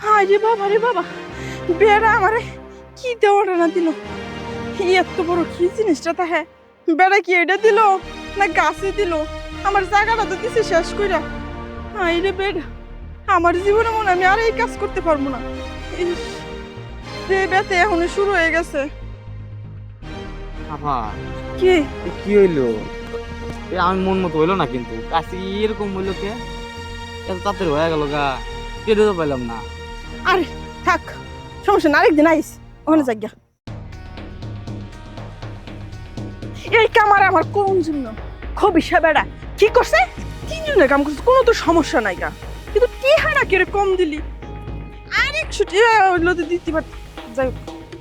হায় রে বাবা, বেড়া আমারে কি দেওয়াটা না দিল। এত বড় কি জিনিসটা তা হ্যাঁ, বেড়া কি এটা দিল না গাছে দিল? আমার জায়গাটা তো দিছে শেষ কইরা। হায় রে বেড়া, আমার জীবনে মনে হয় আমি আর এই কাজ করতে পারবো না। ইস, রে ব্যথা এখন শুরু হয়ে গেছে। আপা কি কি হইলো? আমি মন মতো হইলো না, কিন্তু কাছে এরকম হইলো কে? এত তাড়াতাড়ি হয়ে গেল গা, কেটে তো পাইলাম না। আরে থাক, সমস্যা না, আরেকদিন আইস ওখানে যাইয়া। এই কামারে আমার কোন জন্য খবিসা বেড়া কি করছে? তিনজনের কাম করছে, কোনো তো সমস্যা নাই গা, কিন্তু কি হয় না কেড়ে কম দিলি। আর 100 হইলো তো দিতে পারত। যাই হোক,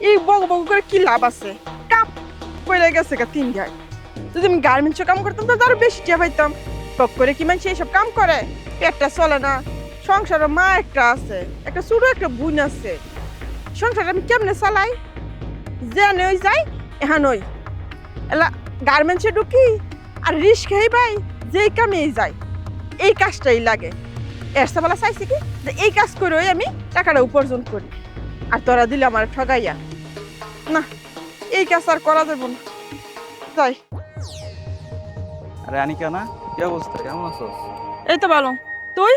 এই বগ বগ করে কি লাভ আছে? কাপ পড়ে গেছে গা 3 গায়। যদি আমি গার্মেন্টসে কাম করতাম তাহলে আরো বেশি টিয়া পাইতাম। টক করে কি মানুষ এইসব কাম করে? পেটটা চলে না, সংসারে মা একটা আছে, একটা ছোট একটা বোন আছে, সংসার আমি কেমনে চালাই? যে ওই যাই এহান ওই এলা গার্মেন্টসে ঢুকি আর রিস্ক খাই ভাই, যেই কামেই যাই এই কাজটাই লাগে। এরসা বেলা চাইছি কি যে এই কাজ করে আমি টাকাটা উপার্জন করি, আর তোরা দিলে আমার ঠগাইয়া। না, এই কাজ আর করা যাবে না, তাই। আরে আনিকা না, কি অবস্থা, কেমন আছো? এই তো ভালো, তুই?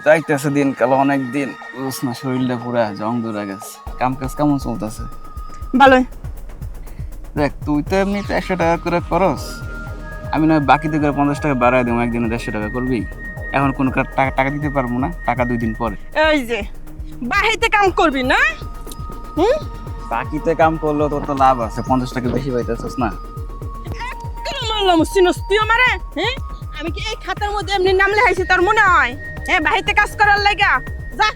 যাইতেছে দিন কাল, অনেক দিন বুঝছ না, শরীরটা পুরা জং ধরে গেছে। কাম কাজ কেমন চলতেছে? ভালোই। দেখ, তুই তো এমনি 100 টাকা করে করস, আমি নয় বাকিতে করে 50 টাকা বাড়াই দেবো, একদিনে 150 টাকা করবি। এখন কোনো টাকা টাকা দিতে পারবো না, টাকা 2 দিন পরে। এই যে বাহিতে কাম করবি না? হুম, বাকিতে কাম করলেও তোর তো লাভ আছে, 50 টাকা বেশি পাইতেছিস না। কেন মারলাম সিনস তুই আমারে? হ্যাঁ, আমি কি এই খাতার মধ্যে এমনি নাম লেখাইছি তোর মনে হয়? হ্যাঁ, বাহিতে কাজ করার লাগা যা।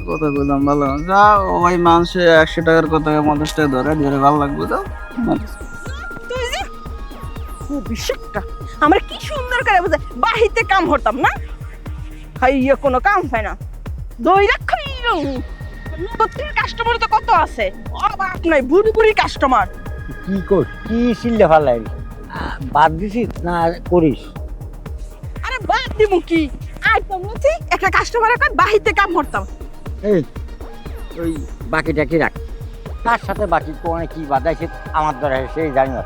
কথা বললাম ভালো, যা ওই মানুষে 100 টাকার কথা 50 টাকা ধরে ধরে ভালো লাগবে, যাও। তুই যে ভবিষ্যৎটা আমার কি সুন্দর করে বুঝে বাহিতে কাম হতাম না, খাইয়ে কোনো কাম হয় না। দই রাখাই নবতির কাস্টমার তো কত আছে, অবাক নাই, বুড়ি বুড়ি কাস্টমার। কি কর, কি সিল্লে ফালাই বাদ দিছিস না করিস? আরে বাদ দিমু কি, আজ তো বলছি একটা কাস্টমার এখন বাহিতে কাম হতাম। এই ওই বাকিটা কি রাখ, তার সাথে বাকি কোনে কি বাদাইছে আমার দ্বারা সেই জানি না,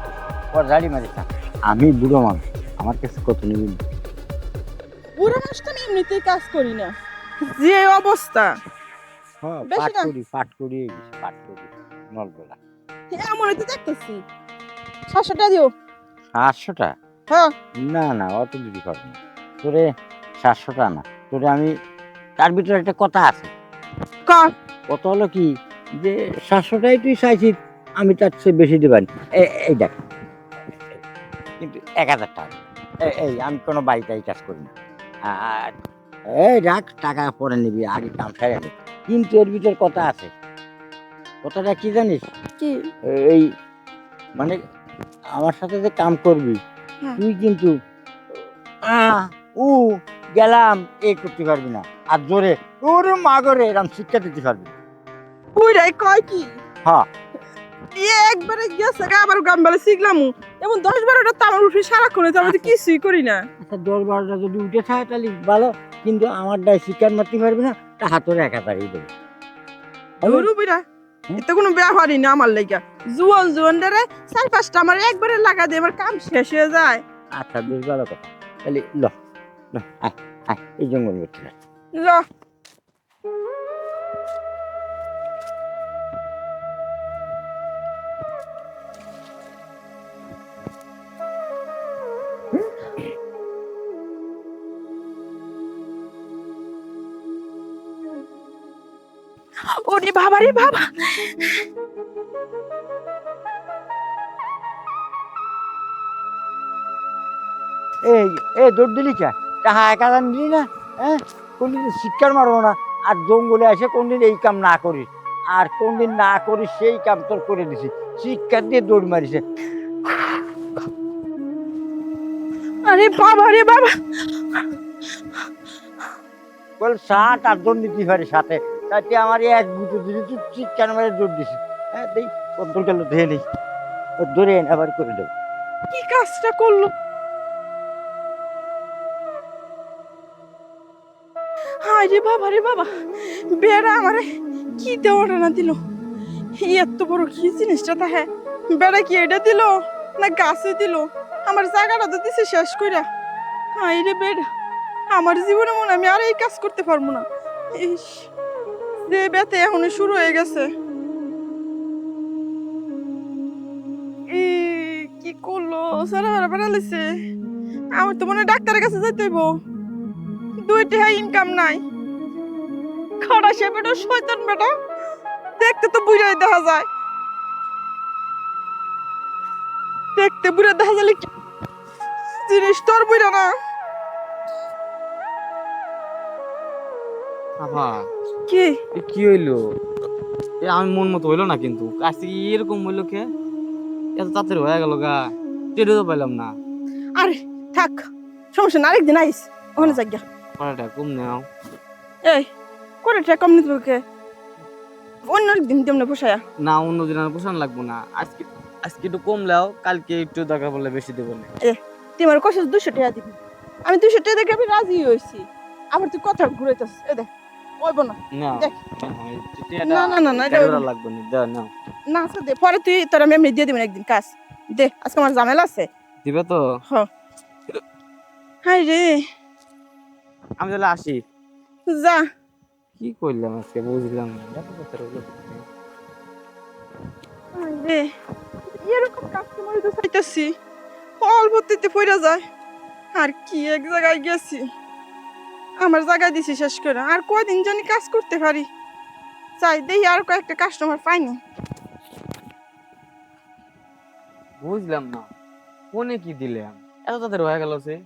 ওর জানি মারিস না। আমি বুড়ো মানুষ, আমার কাছে কত নিবি? বুড়ো মাস তো আমি এমনিতেই কাজ করি না, যে অবস্থা। হ্যাঁ, বেশি না। পাট করি নলবেলা। এমন তো দেখতেছি 700 টাকা দিও। 700টা? হ্যাঁ, না না, অত দিবি পারবো না তোরে। 700টা না তোরে আমি, তার ভিতরে একটা কথা আছে। কর। কথা হলো কি যে 700টাই তুই চাইছিস, আমি তার চেয়ে বেশি দিবানি। এই দেখ, কিন্তু 1000 টাকা। এই আমি কোনো বাড়িতে কাজ করি না। আর এই রাখ, টাকা পরে নিবি, আগে কাম সারে নে। কিন্তু এর ভিতর কথা আছে। কথাটা কি জানিস? কি? এই মানে আমার সাথে যে কাম করবি হ্যাঁ। তুই কিন্তু আ উ গেলাম এই করতে পারবি না, আর জোরে ওরে মাগরে এরকম শিক্ষা দিতে পারবি না। বুড়াই কয় কি? হ্যাঁ, একবারে গেছে গা, আবার গামবালে শিখলাম এমন 10-12টা তো আমার উঠে সারাক্ষণ তো আমি তো কিছুই করি না। আচ্ছা 10-12টা যদি উঠে থাকে তাহলে ভালো, কিন্তু আমার দায় শিকার মারতে পারবি না, তা হাতরে 1000ই দেবে। ধরু বুড়া, এতে কোনো ব্যাপারই না আমার লাগা। জুয়ান রে 4-5টা আমার একবারে লাগা দিয়ে আমার কাম শেষ হয়ে যায়। আচ্ছা বেশ ভালো কথা, তাহলে ল ল আয় আয় এই জঙ্গল করতে ল। ওরে বাবা রে বাবা, এই এই দৌড় দিলি কে? টাকা 1000 নিলি না? হ্যাঁ, কোনদিন শিক্ষার মারবো না, আর জঙ্গলে এসে কোনদিন এই কাম না করিস, আর কোনদিন না করিস সেই কাম তোর করে দিছি, শিক্ষা দিয়ে দৌড় মারিছে। আরে বাবা রে বাবা। বল 7-8 জন নিতে পারে সাথে, তাতে আমার এক গুঁতো দিলি, তুই শিক্ষার মারে দৌড় দিছিস। হ্যাঁ দেই, কত গেল ধরে নেই, ধরে এনে আবার করে দেবো। কি কাজটা করলো? হাই আরে বাবা রে বাবা, বেড়া আমারে কি দেওয়াটা না দিল, এত বড় কি জিনিসটা তা হ্যাঁ, বেড়া কি এটা দিল না গাছে দিল, আমার জায়গাটা তো দিছে শেষ কইরা। আইরে বেড়া, আমার জীবনে মনে হয় আমি আর এই কাজ করতে পারবো না। ইস, যে ব্যথা এখনই শুরু হয়ে গেছে। কি করলো সারা বেড়া বেড়ালিছে, আমার তো মনে হয় ডাক্তারের কাছে যাইতে হইব, 2 টাকা ইনকাম নাই। খড়া সে বেটা শয়তান বেটা, দেখতে তো বুড়াই দেখা যায়, দেখতে বুড়া দেখা গেলে কি জিনিস তোর বুড়া না। আফা কি কি হইলো? আমি মন মতো হইলো না কিন্তু, আজকে এরকম হইলো কে? এত তাড়াতাড়ি হয়ে গেল গা, টেরও তো পাইলাম না। আরে থাক, সমস্যা না, আরেকদিন আইস ওখানে যাই। কড়াটা কম নাও। এই করে টাকা কম নিতে হবে, অন্য একদিন তেমনি পোষায়া। না, অন্য দিন আর পোষান লাগবো না, আজকে আজকে একটু কম লাও, কালকে একটু দরকার পড়লে বেশি দেবো না। তুই আমার কষে 200 টাকা দিবি, আমি 200 টাকা দেখে আমি রাজি হয়েছি, আবার তুই কথা ঘুরাইতেছিস। এ দেখ ওইব না, না দেখ। টেটা না না না না এটা টেরা লাগবে না, দাও নাও। না আচ্ছা দে, পরে তুই তোর আমি এমনি দিয়ে দিবেন একদিন কাজ দে, আজকে আমার ঝামেলা আছে। দিবে তো? হাই রে, আমি তাহলে আসি। যা। কি করলাম আজকে বুঝলাম না, এত তাড়াতাড়ি হলো। হাই রে, এরকম কাস্টমার তো চাইতেছি, অল্পতে পড়া যায়। আর কি এক জায়গায় গেছি, আমার জায়গায় দিছি শেষ করে, আর কয়দিন জানি কাজ করতে পারি। চাই দেখি আর কয়েকটা কাস্টমার পাইনি। বুঝলাম না, ফোনে কি দিলাম এত তাড়াতাড়ি হয়ে গেল সে?